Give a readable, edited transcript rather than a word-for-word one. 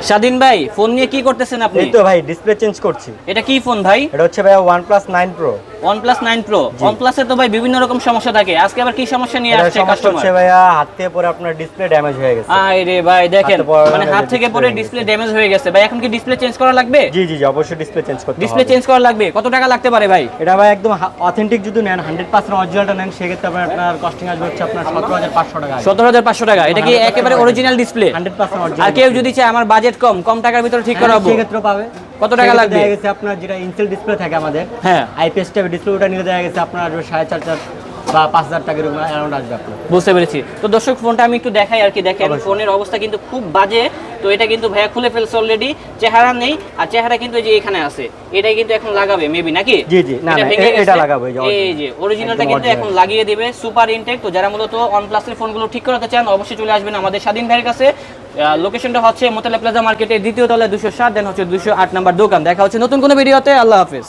স্বাধীন ভাই, ফোন নিয়ে কি করতেছেন আপনি? এই তো ভাই ডিসপ্লে চেঞ্জ করছি। এটা কি ফোন ভাই? এটা হচ্ছে ভাই OnePlus 9 Pro। OnePlus 9 Pro। OnePlus এ তো ভাই বিভিন্ন রকম সমস্যা থাকে, আজকে আবার কি সমস্যা নিয়ে আসছে সমস্যা কাস্টমার? হচ্ছে ভাইয়া হাত থেকে পরে আপনার ডিসপ্লে ড্যামেজ হয়ে গেছে। আরে ভাই দেখেন, হাতে পড়ে মানে হাত থেকে পরে ডিসপ্লে ড্যামেজ হয়ে গেছে। ভাই এখন কি ডিসপ্লে চেঞ্জ করা লাগবে? জি জি জি, অবশ্যই ডিসপ্লে চেঞ্জ করতে হবে। ডিসপ্লে চেঞ্জ করা লাগবে, কত টাকা লাগতে পারে ভাই? এটা ভাই একদম অথেন্টিক যদি নেন, 100% অরিজিনালটা নেন, সেক্ষেত্রে আপনার কস্টিং আসবে হচ্ছে আপনার 17,500 টাকা। 17,500 টাকা। এটা কি একেবারে অরিজিনাল ডিসপ্লে? 100% অরিজিনাল। আর কেউ যদি চায় আমার বাজেট কম টাকার ভিতরে ঠিক করাবো, সেক্ষেত্রে পাবে। কত টাকা লাগবে? দেখা গেছে আপনার যেটা ইনসেল ডিসপ্লে থাকে আমাদের, হ্যাঁ, আইপিএস টাইপ ডিসপ্লে, ওটা নিলে দেখা গেছে আপনার 4,500 বা 5,000 টাকার অ্যারাউন্ড আসবে আপনার। বুঝতে পেরেছি। তো দর্শক ফোনটা আমি একটু দেখাই আর কি। দেখেন ফোনের অবস্থা কিন্তু খুব বাজে। তো এটা কিন্তু ভাইয়া খুলে ফেলছে অলরেডি, চেহারা নেই। আর চেহারা কিন্তু এই যে এখানে আছে, এটাই কিন্তু এখন লাগাবে মেবি নাকি? জি জি, না না এটা লাগাবো। এই যে অরিজিনালটা কিন্তু এখন লাগিয়ে দিবে, সুপার ইনটেক। তো যারা মূলত OnePlus এর ফোনগুলো ঠিক করাতে চান অবশ্যই চলে আসবেন আমাদের স্বাধীন ভাইয়ের কাছে। লোকেশনটা হচ্ছে মোতালা প্লাজা মার্কেটের দ্বিতীয় তলায় 207, দেন হচ্ছে 208 নাম্বার দোকান। দেখা হচ্ছে নতুন কোনো ভিডিওতে। আল্লাহ হাফেজ।